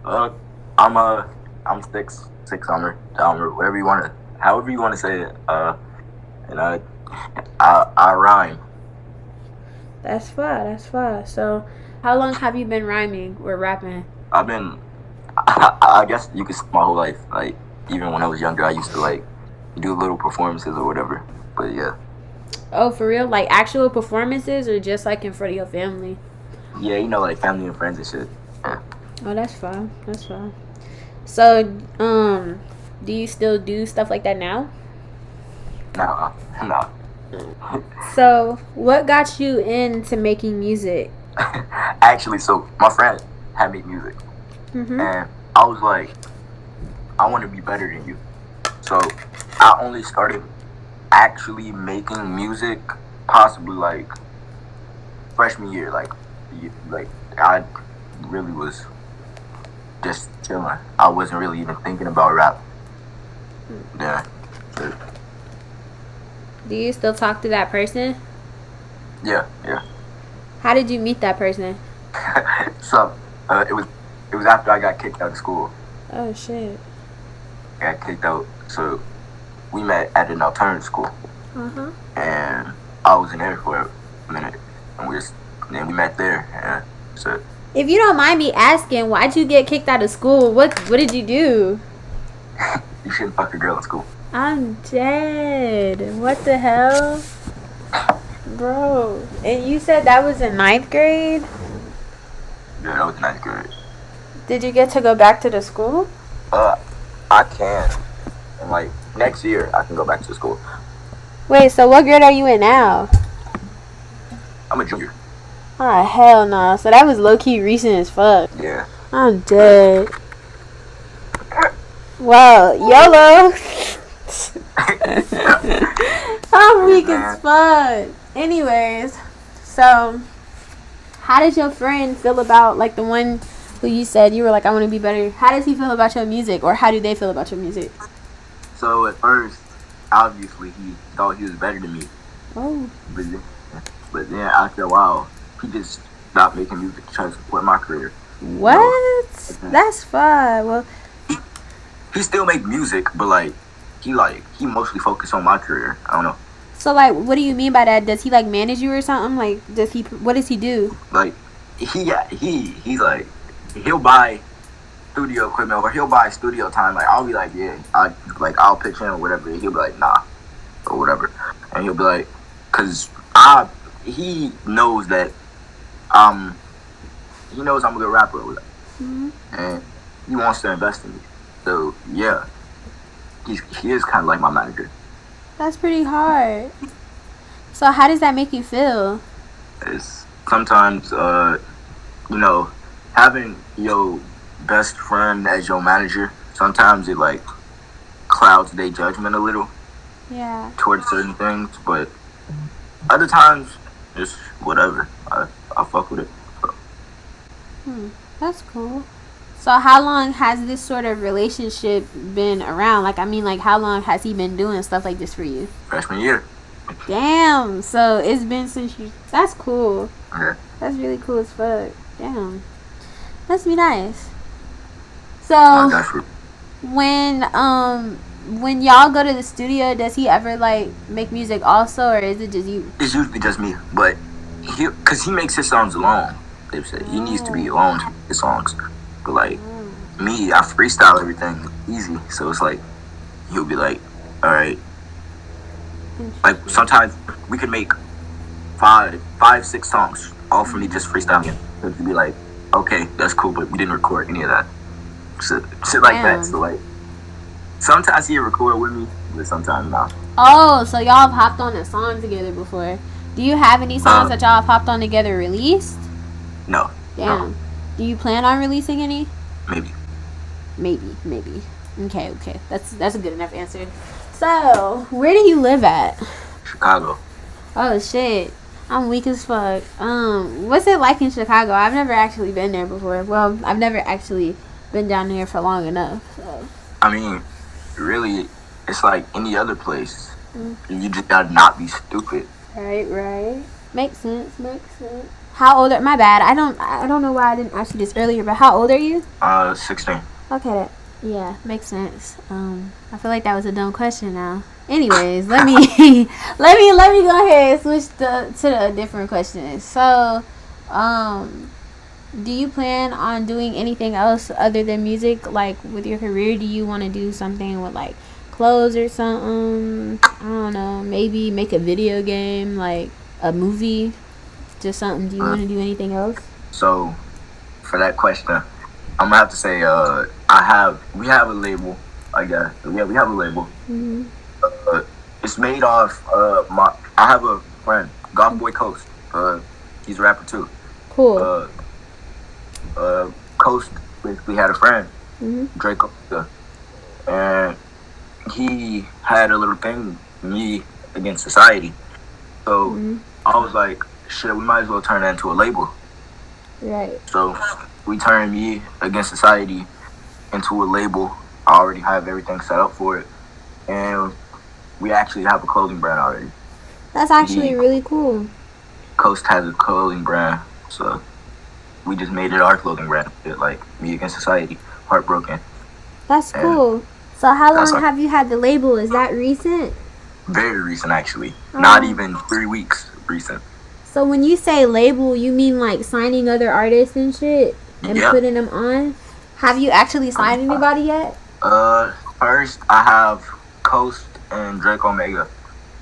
Uh, I'm I'm six Dahmer, whatever you wanna, however you wanna say it. And I rhyme. That's fine. That's fine. So, how long have you been rhyming or rapping? I've been, I guess you could say my whole life. Like even when I was younger, I used to like do little performances or whatever. But yeah, Oh, for real? Like actual performances or just like in front of your family? yeah, like family and friends and shit. Yeah. Oh, that's fine. That's fine. So, do you still do stuff like that now? Nah, nah. So, what got you into making music? Actually, so my friend had made music, and I was like, I want to be better than you. So I only started actually making music possibly like freshman year. Like I really was just chilling. I wasn't really even thinking about rap. Yeah. Do you still talk to that person? Yeah. How did you meet that person? So it was after I got kicked out of school. Oh shit. I got kicked out, so we met at an alternative school, and I was in there for a minute, and then we met there, and so. If you don't mind me asking, why'd you get kicked out of school? What did you do? You shouldn't fuck a girl in school. I'm dead. What the hell? Bro. And you said that was in 9th grade? Yeah, that was ninth grade. Did you get to go back to the school? I can. And like next year I can go back to school. Wait, so what grade are you in now? I'm a junior. Oh, hell no. So that was low-key recent as fuck. Yeah. I'm dead. Well, YOLO. I'm weak as fuck. Anyways, so how did your friend feel about, like, the one who you said you were like, I want to be better? How does he feel about your music, or how do they feel about your music? So at first, obviously, he thought he was better than me. Oh. But then after a while, he just stopped making music to try to support my career. What? That's fine. Well, he still make music, but like he mostly focused on my career. I don't know. So like, what do you mean by that? Does he like manage you or something? Like, what does he do? Like he's like, he'll buy studio equipment or he'll buy studio time. Like I'll be like, yeah, I'll pitch in or whatever. He'll be like, nah, or whatever, and he'll be like, cause he knows that he knows I'm a good rapper or whatever, and he wants to invest in me. So yeah, he is kind of like my manager. That's pretty hard. So how does that make you feel? It's sometimes having your best friend as your manager, sometimes it like clouds their judgment a little. Yeah. Towards certain things, but other times it's whatever. I fuck with it. So. That's cool. So how long has this sort of relationship been around? Like, I mean, like, how long has he been doing stuff like this for you? Freshman year. Damn. So it's been since you... That's cool. Yeah. That's really cool as fuck. Damn. Must be nice. So when y'all go to the studio, does he ever like make music also, or is it just you? It's usually just me, but cause he makes his songs alone. They say he needs to be alone to make his songs. But like me, I freestyle everything easy, so it's like he'll be like, all right. Like sometimes we could make 6 songs all from me just freestyling. So he'd be like, okay, that's cool, but we didn't record any of that. Shit like that. So like sometimes he'll record with me, but sometimes not. Oh, so y'all have hopped on a song together before. Do you have any songs that y'all have hopped on together released? No. Damn. No. Do you plan on releasing any? Maybe. Okay. That's a good enough answer. So, where do you live at? Chicago. Oh shit. I'm weak as fuck. What's it like in Chicago? I've never actually been there before. Well, I've never actually been down here for long enough. So. I mean, really, it's like any other place. You just gotta not be stupid. Right. Makes sense. How old are? My bad. I don't know why I didn't ask you this earlier. But how old are you? 16. Okay. Yeah, makes sense. I feel like that was a dumb question now. Anyways, let me let me go ahead and switch to the different questions. So, do you plan on doing anything else other than music? Like with your career, do you want to do something with like clothes or something? I don't know. Maybe make a video game, like a movie, just something. Do you want to do anything else? So, for that question, I'm gonna have to say, we have a label. I guess we have a label. Mm-hmm. It's made off I have a friend, Golf Boy Coast. He's a rapper too. Cool. Coast basically had a friend, Mm-hmm. Drake, and he had a little thing, me against society. So Mm-hmm. I was like, shit, we might as well turn that into a label. Right. So we turned me against society into a label. I already have everything set up for it, and we actually have a clothing brand already. That's actually really cool. Coast has a clothing brand, so we just made it our clothing brand. Like Me Against Society, Heartbroken. That's And cool. So how long have you had the label? Is that recent? Very recent, actually. Oh. Not even 3 weeks recent. So when you say label, you mean like signing other artists and shit and putting them on? Have you actually signed anybody yet? First I have Coast and Drake Omega.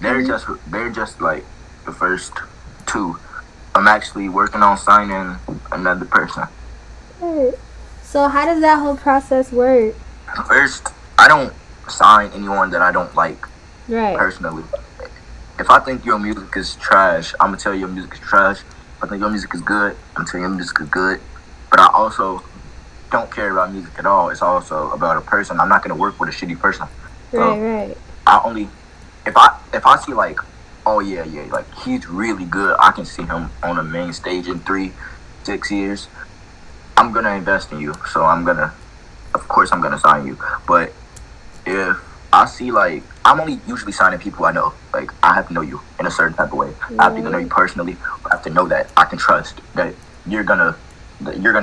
They're just like the first two. I'm actually working on signing another person. Right. So how does that whole process work? First, I don't sign anyone that I don't like. Right. Personally. If I think your music is trash, I'm gonna tell you your music is trash. If I think your music is good, I'm gonna tell you your music is good. But I also don't care about music at all. It's also about a person. I'm not gonna work with a shitty person. So right. I only if I see like, oh yeah, like he's really good. I can see him on a main stage in 3-6 years. I'm gonna invest in you. So of course I'm gonna sign you. But if I see like, I'm only usually signing people I know. Like I have to know you in a certain type of way. I have to know you personally. I have to know that I can trust that you're gonna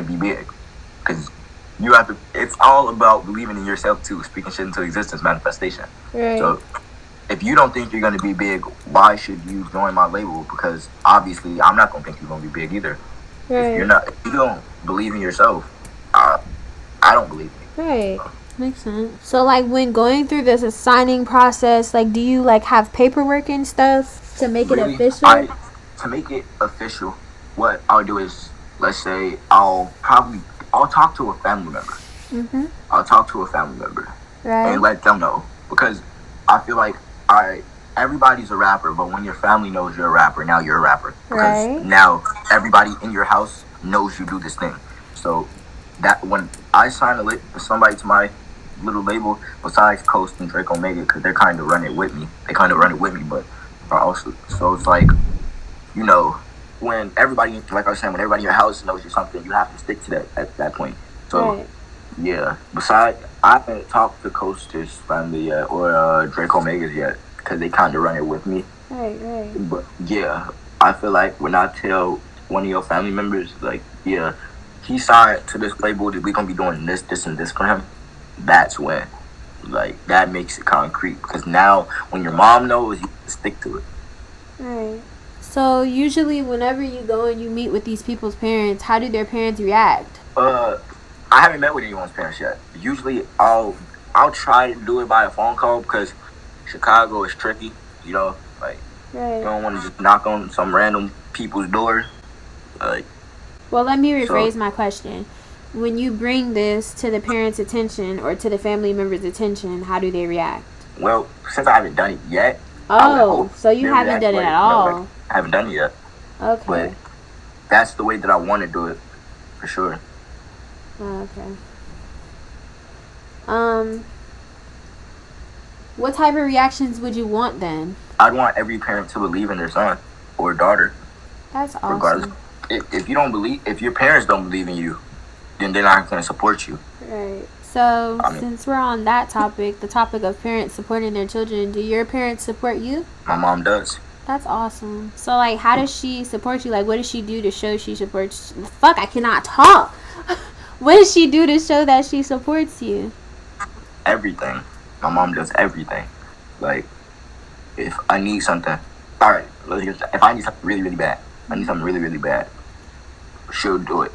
be big. Because you have to. It's all about believing in yourself too. Speaking shit into existence, manifestation. Right. So if you don't think you're gonna be big, why should you join my label? Because obviously I'm not gonna think you're gonna be big either. Right. If you don't believe in yourself, I don't believe in you. Right. Makes sense. So like when going through this signing process, like do you like have paperwork and stuff to make it official? To make it official, what I'll do is, let's say I'll talk to a family member. Mm-hmm. I'll talk to a family member. Right. And let them know, because I feel like everybody's a rapper, but when your family knows you're a rapper, now you're a rapper. Because now everybody in your house knows you do this thing. So that when I sign somebody to my little label, besides Coast and Drake Omega, because they're kind of running it with me. But also, so it's like, when everybody, like I was saying, when everybody in your house knows you something, you have to stick to that at that point. So yeah. Besides, I haven't talked to Coast's family yet or Drake Omega's yet, because they kind of run it with me. Right. But yeah, I feel like when I tell one of your family members, like, yeah, he signed to this label that we're gonna be doing this, and this for him, that's when, like, that makes it concrete. Because now, when your mom knows, you can stick to it. Right. So usually, whenever you go and you meet with these people's parents, how do their parents react? I haven't met with anyone's parents yet. Usually, I'll try to do it by a phone call, because Chicago is tricky. Like, you don't want to just knock on some random people's door. Like. Well, let me rephrase my question. When you bring this to the parents' attention or to the family members' attention, how do they react? Well, since I haven't done it yet. Oh, so you haven't done it at all? I haven't done it yet. Okay. But that's the way that I want to do it, for sure. Oh, okay. What type of reactions would you want then? I'd want every parent to believe in their son or daughter. That's awesome. Regardless. If your parents don't believe in you, then they're not going to support you. Right. So, since we're on that topic, the topic of parents supporting their children, do your parents support you? My mom does. That's awesome. So, like, how does she support you? Like, what does she do to show she supports? Fuck, I cannot talk. What does she do to show that she supports you? Everything. My mom does everything. Like, if I need something, all right. If I need something really, really bad, she'll do it.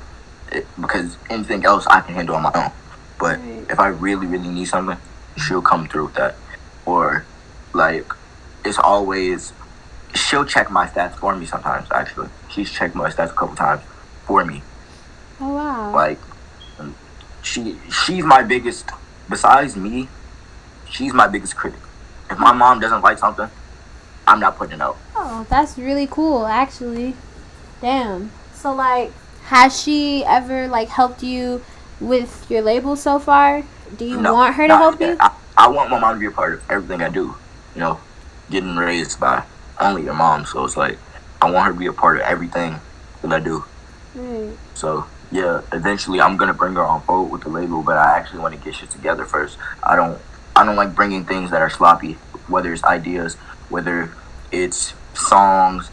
Because anything else I can handle on my own. But if I really, really need something, she'll come through with that. Or, like, it's always, she'll check my stats for me sometimes, actually. She's checked my stats a couple times for me. Oh, wow. Like, she's my biggest, besides me, she's my biggest critic. If my mom doesn't like something, I'm not putting it out. Oh, that's really cool, actually. Damn. So, like, has she ever, like, helped you with your label so far? Do you want her to help you? I want my mom to be a part of everything I do. You know, getting raised by only your mom. So it's like, I want her to be a part of everything that I do. Right. So, yeah, eventually I'm going to bring her on board with the label, but I actually want to get shit together first. I don't like bringing things that are sloppy, whether it's ideas, whether it's songs.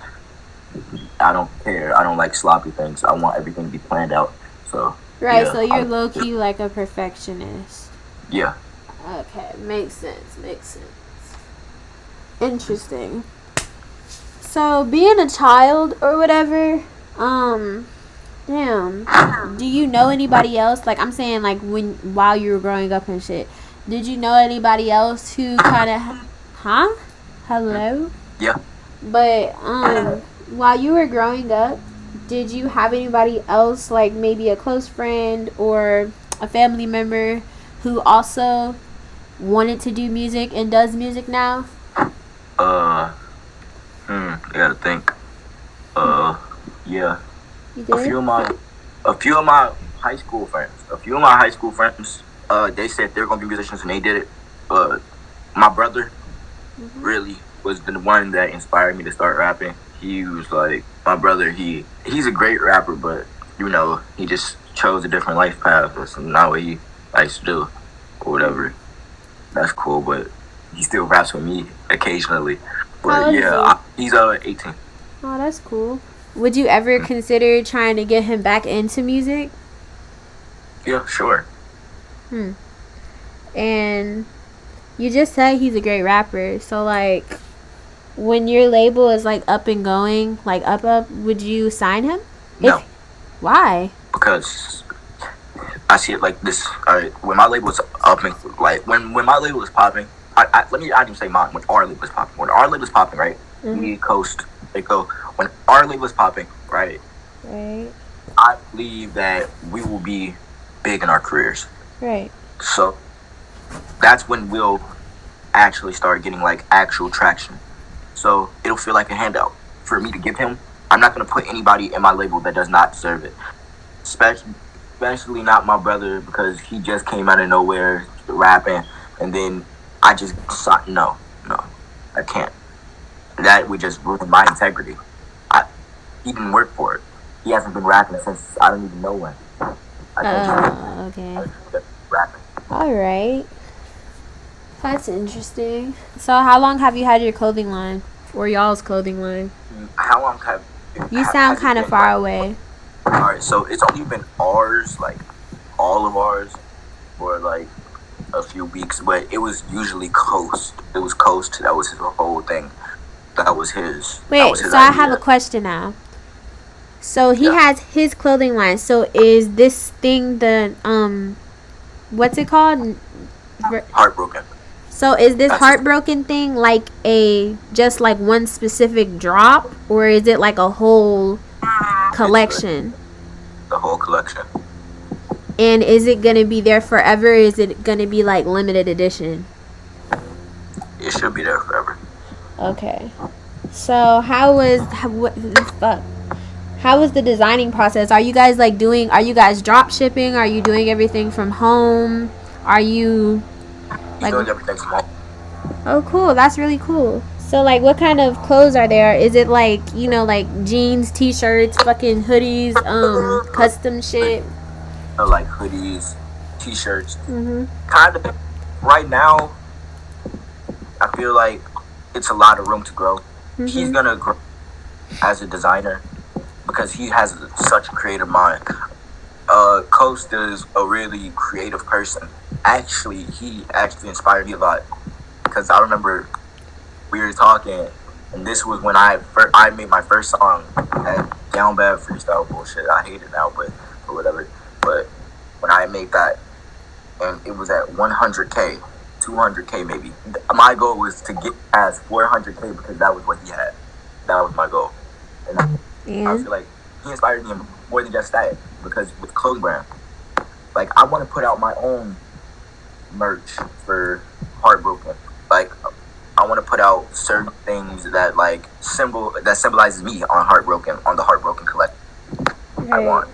I don't care. I don't like sloppy things. I want everything to be planned out. So right. So you're low key like a perfectionist. Yeah. Okay, makes sense. Interesting. So being a child or whatever, damn. Do you know anybody else? Like I'm saying, like while you were growing up and shit, did you know anybody else who kind of, Hello? Yeah. But while you were growing up, did you have anybody else, like maybe a close friend or a family member who also wanted to do music and does music now? I gotta think. Yeah. You did? A few of my high school friends, they said they're gonna be musicians and they did it. My brother really was the one that inspired me to start rapping. He was like, my brother, he's a great rapper, but you know, he just chose a different life path. That's not what he likes to do or whatever. That's cool, but he still raps with me occasionally. But yeah, he's 18. Oh, that's cool. Would you ever consider trying to get him back into music? Yeah, sure. And you just said he's a great rapper, so like when your label is like up and going, like up, would you sign him? No. Why? Because I see it like this. When my label was up and like when my label was popping, I didn't say mine. When our label was popping, right? Me, Coast, they go. When our label was popping, right? Right. I believe that we will be big in our careers. Right. So that's when we'll actually start getting like actual traction. So it'll feel like a handout for me to give him. I'm not going to put anybody in my label that does not deserve it. Especially not my brother, because he just came out of nowhere rapping, and then I just no, I can't. That would just ruin my integrity. He didn't work for it. He hasn't been rapping since I don't even know when. Okay. All right. That's interesting. So how long have you had your clothing line? Or y'all's clothing line? How long have you sound kind of far away. Alright, so it's only been ours, like all of ours, for like a few weeks, but it was usually Coast. It was Coast. That was his whole thing. That was his. Wait, so idea. I have a question now. So he has his clothing line. So is this thing the what's it called? Heartbroken. So is this Heartbroken thing like just like one specific drop, or is it like a whole collection? The whole collection. And is it gonna be there forever? Or is it gonna be like limited edition? It should be there forever. Okay. So how was the designing process? Are you guys drop shipping? Are you doing everything from home? Are you doing everything from home? Oh, cool. That's really cool. So like what kind of clothes are there? Is it like, like jeans, t-shirts, fucking hoodies, custom shit? Like hoodies, t-shirts. Kind of. Right now, I feel like it's a lot of room to grow. he's gonna grow as a designer because he has such a creative mind. Coast is a really creative person. Actually, he actually inspired me a lot because I remember we were talking, and this was when I made my first song, that down bad freestyle bullshit. I hate it now, but or whatever. But when I made that, and it was at 100K, 200K maybe. My goal was to get past 400K because that was what he had. That was my goal, and I feel like he inspired me more than just that. Because with clothing brand, like I want to put out my own merch for Heartbroken. Like I want to put out certain things that symbolizes me on Heartbroken, on the Heartbroken collection. Right. I want.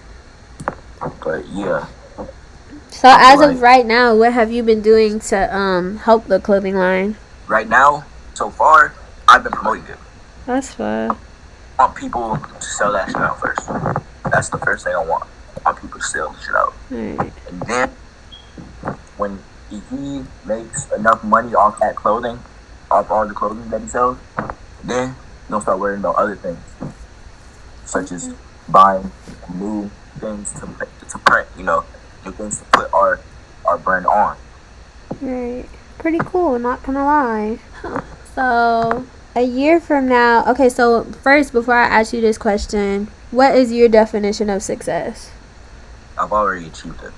But yeah. So as of right now, what have you been doing to help the clothing line? Right now, so far, I've been promoting it. That's fun. I want people to sell that shit out first. That's the first thing I want. I want people to sell the shit out. Right. And then when he makes enough money off that clothing, off all the clothing that he sells, then he'll start worrying about other things, such as buying new things to print, new things to put our brand on. Right. Pretty cool, not gonna lie. So, a year from now, okay, so first, before I ask you this question, what is your definition of success? I've already achieved it.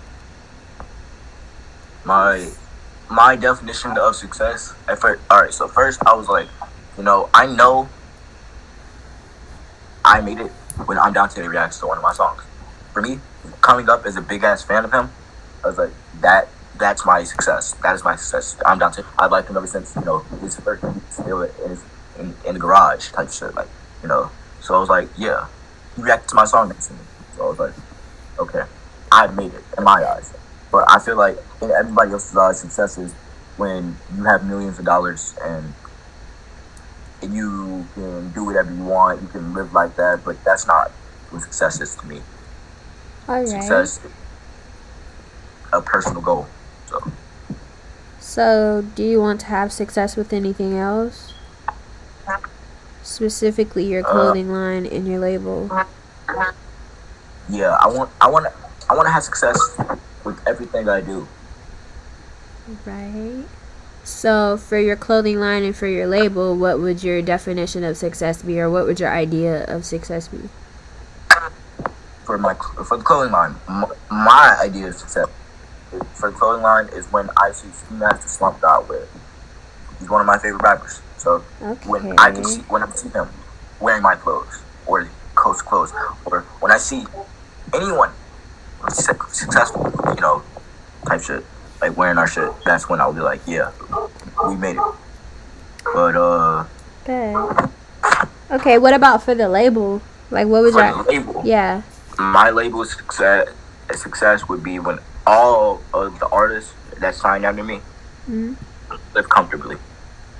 My definition of success, alright, so first I was like, I know I made it when I'm Down Today reacts to one of my songs. For me, coming up as a big ass fan of him, I was like, that's my success. That is my success. I'm Down Today. I've liked him ever since, his first still in the garage type shit, So I was like, yeah. He reacted to my song next to me. So I was like, okay, I've made it in my eyes. But I feel like in everybody else's eyes, success is when you have millions of dollars and you can do whatever you want, you can live like that, but that's not what success is to me. All right. Success is a personal goal. So, do you want to have success with anything else? Specifically your clothing line and your label. Yeah, I want to have success with everything I do. Right. So for your clothing line and for your label, what would your definition of success be, or what would your idea of success be? For the clothing line, my idea of success for the clothing line is when I see Ski Master Slump God wear. He's one of my favorite rappers. So when I see him wearing my clothes or Coast clothes, or when I see anyone successful, type shit, like wearing our shit, that's when I'll be like, yeah, we made it. But Good. Okay, what about for the label? Like, what was your label? Yeah. My label success would be when all of the artists that signed under me live comfortably.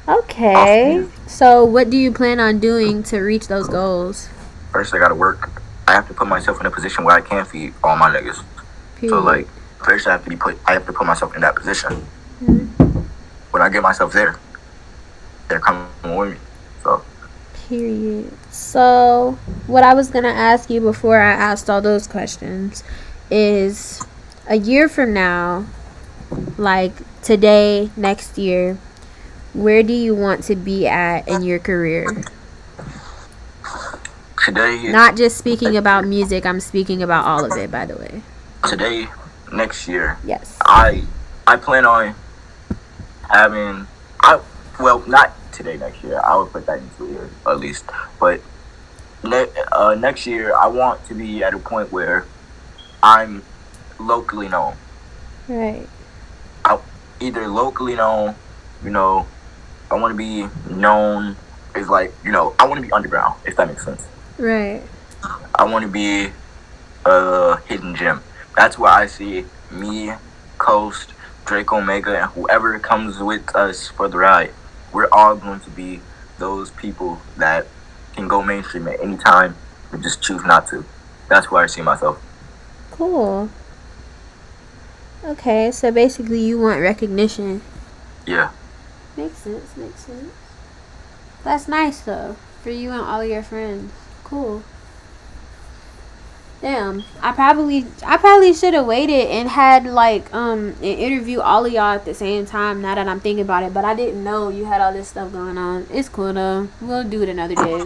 Okay. So what do you plan on doing to reach those goals? First, I gotta work. I have to put myself in a position where I can feed all my niggas. Period. So first I have to put myself in that position. When I get myself there, they're coming with me. So. Period. So what I was gonna ask you before I asked all those questions is, a year from now, like today, next year, where do you want to be at in your career? Today. Not just speaking about music, I'm speaking about all of it, by the way. Today, next year. Yes. I plan on having, not today, next year. I would put that in 2 years at least. But next year, I want to be at a point where I'm locally known. Right. Either locally known, I want to be known as I want to be underground, if that makes sense. Right. I want to be a hidden gem. That's where I see me, Coast, Drake Omega, and whoever comes with us for the ride. We're all going to be those people that can go mainstream at any time but just choose not to. That's where I see myself. Cool. Okay, so basically you want recognition. Yeah. Makes sense. That's nice though. For you and all of your friends. Cool. Damn. I probably should have waited and had like an interview all of y'all at the same time now that I'm thinking about it, but I didn't know you had all this stuff going on. It's cool though. We'll do it another day.